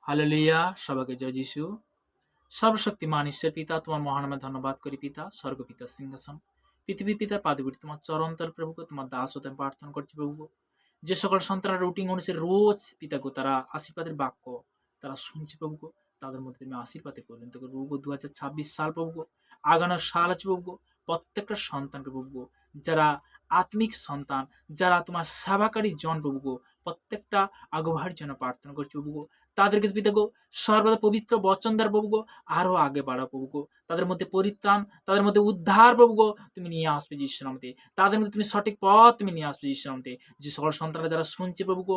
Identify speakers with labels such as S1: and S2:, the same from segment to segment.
S1: Hallelujah, সবাইকে জয় যিশু। সর্বশক্তিমান ঈশ্বর পিতা, তোমার মহানামে ধন্যবাদ করি পিতা। স্বর্গপিতা সিংহাসন, পৃথিবী পিতার পাদবীর তোমার চরণতল প্রভুকে তোমার দাস হতে প্রার্থনা করছি প্রভু। যে সকল সন্তানরা রুটিন অনুসারে রোজ পিতাকে তারা আশীর্বাদের বাক্য তারা শুনছে প্রভুকে, তাদের মধ্যে তুমি আশীর্বাদে পরিণত করো প্রভু। 2026 সাল প্রভুকে আগানোর সাল আছে প্রভুকে, প্রত্যেকটা সন্তানকে প্রভুকে, যারা আত্মিক সন্তান, যারা তোমার সেবাকারী জন প্রভুকে, প্রত্যেকটা আগুভার জন্য প্রার্থনা করছি প্রভুকে। তাদেরকে পিতাগো সর্বদা পবিত্র বচন দ্বারা প্রভুগো আরো আগে বাড়া প্রভুগো। তাদের মধ্যে পরিত্রাণ, তাদের মধ্যে উদ্ধার প্রভুগো তুমি নিয়ে আসবে যিশুর নামে। তাদের মধ্যে তুমি সঠিক পথ তুমি নিয়ে আসবে যিশুর নামে। যে সকল সন্তানরা যারা শুনছে প্রভুগো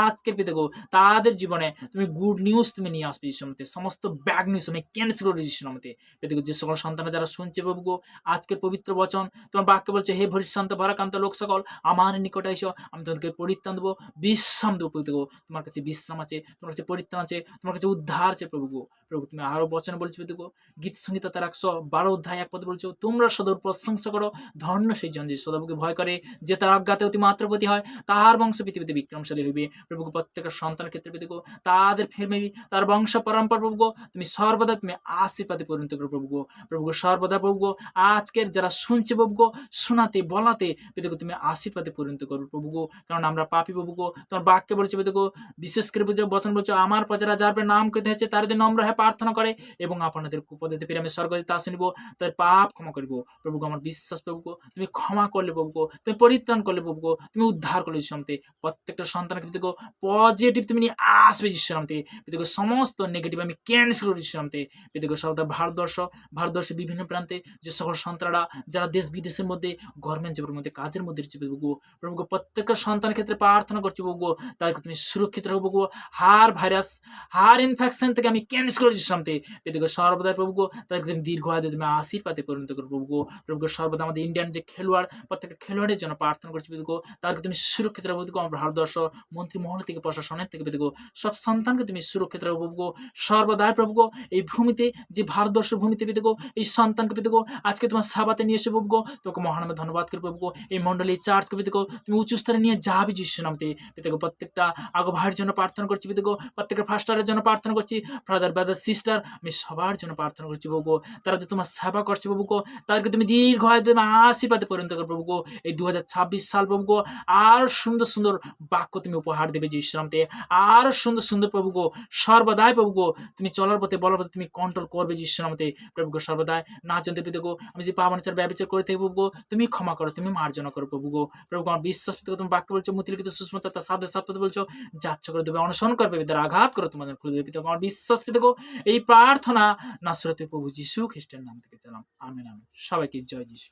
S1: আজকের পিতাগো, তাদের জীবনে তুমি গুড নিউজ তুমি নিয়ে আসবে যিশুর নামে। সমস্ত ব্যাড নিউজ আমি ক্যান্সেল করে যিশুর নামে। পিতাগো যে সকল সন্তানরা যারা শুনছে প্রভুগো আজকের পবিত্র বচন, তোমার বাক্য বলছে, হে ভরিশ্রান্ত ভরাকান্ত লোক সকল আমার নিকটে এসো, আমি তোমাদেরকে পরিত্রাণ দেবো, বিশ্রাম দেবো। পিতাগো তোমার কাছে বিশ্রাম আছে, তোমার কাছে পরিত্রাণ আছে, তোমার কাছে উদ্ধার আছে প্রভু গো। প্রভু তুমি আরো বচন বলছো দেখো, গীত সংহিতা তার 112 অধ্যায় 1 পদে বলছো, তোমরা সদর প্রশংসা করো, ধন্য সেই জন যে সদাবুকে ভয় করে, যে তার অজ্ঞাতে অতি মাত্রপতি হয়, তাহার বংশ পৃথিবীতে বিক্রমশালী হইবে। প্রভুকে প্রত্যেকের সন্তানের ক্ষেত্রে দেখো, তাদের ফ্যামিলি, তার বংশ পরম্পরা প্রভু গো, তুমি সর্বদা তুমি আশীর্বাদে পরিণত করো প্রভু গো। প্রভু গো সর্বদা প্রভু গো, আজকের যারা শুনছে প্রভু গো, শোনাতে বলাতে দেখো তুমি আশীর্বাদে পরিণত করো প্রভু গো। কারণ আমরা পাপী প্রভু গো, তোমার বাক্যে বলছে দেখো, বিশেষ করে বচন বলছো, আমার প্রজারা যার নাম করিতে হয়েছে তার যদি নম্র হয়ে প্রার্থনা করে এবং আপনাদের কুপদেতে ফিরে আমি স্বর্গ তা শুনবো, তাদের পাপ ক্ষমা করবো। প্রভু আমার বিশ্বাস প্রভু তুমি ক্ষমা করলে প্রভু, তুমি পরিত্রাণ করলে প্রভু, তুমি উদ্ধার করলে যিশুতে। প্রত্যেকটা সন্তানকে দেখো পজিটিভ তুমি নিয়ে আসবে যিশুতে। দেখো সমস্ত নেগেটিভ আমি ক্যান্সেল করি যিশুতে। দেখো সর্বদা ভারতবর্ষের বিভিন্ন প্রান্তে যে সকল সন্তানরা যারা দেশ বিদেশের মধ্যে গভর্নমেন্ট জবের মধ্যে কাজের মধ্যে প্রভু প্রত্যেকটা সন্তানের ক্ষেত্রে প্রার্থনা করছি প্রভু, তাদেরকে তুমি সুরক্ষিত রাখো প্রভু। হার ভাইরাস, হার ইনফেকশন থেকে আমি ক্যান্সেল করে দিচ্ছি। এদিকে সর্বদা প্রভু তাদেরকে তুমি দীর্ঘ আয়ু তুমি আশীর্বাদে পরিণত করো প্রভু। প্রভু সর্বদা আমাদের ইন্ডিয়ান যে খেলোয়াড়, প্রত্যেকটা খেলোয়াড়ের জন্য প্রার্থনা করছি প্রভু, তাদেরকে তুমি সুরক্ষিত রাখো প্রভু। আমার ভারতবর্ষ মন্ত্রী মহল থেকে প্রশাসনের থেকে প্রভু সব সন্তানকে তুমি সুরক্ষিত রাখো প্রভু সর্বদাই প্রভু। এই ভূমিতে যে ভারতবর্ষের ভূমিতে প্রভু এই সন্তানকে প্রভু আজকে তোমার সাবাতে নিয়ে এসে প্রভু তোকে মহানামে ধন্যবাদ করি প্রভু। এই মন্ডলী চার্চকে প্রভু তুমি উচ্চ স্তরে নিয়ে যাবে যিশু নামে। প্রত্যেকটা আগো ভাইয়ের জন্য প্রার্থনা করছি প্রভু, প্রত্যেকের ফাস্টারের জন্য প্রার্থনা করছি, ব্রাদার সিস্টার আমি সবার জন্য প্রার্থনা করছি প্রভু। তারা যে তোমার সেবা করছে প্রভু, তাদেরকে তুমি দীর্ঘ আয়ু তুমি আশীর্বাদে পরিণত করো প্রভু। এই 2026 সাল প্রভু আর সুন্দর সুন্দর বাক্য তুমি উপহার দেবে যিশু নামে। আর সুন্দর সুন্দর প্রভু সর্বদাই প্রভু তুমি চলার পথে বলার পথে তুমি কন্ট্রোল করবে যিশু নামে। প্রভু সর্বদাই না জানতে প্রভু আমি যদি পাবনাচার ব্যবচার করে থাকি প্রভু, তুমি ক্ষমা করো, তুমি মার্জনা করো প্রভু। প্রভু আমার বিশ্বাস তুমি বাক্য বলছো, মুতিলিখিত সুস্মতা তার সাথে সাথে বলছো, যাচ্ছ করে দেবে, অনুসরণ করবে, তারা আঘাত করো, তোমাদের খুলে দেবে। আমার বিশ্বাস পেতে এই প্রার্থনা নাসরতে প্রভু যিশু খ্রিস্টের নাম থেকে চালাম, আমেন আমেন। সবাইকে জয় যিশু।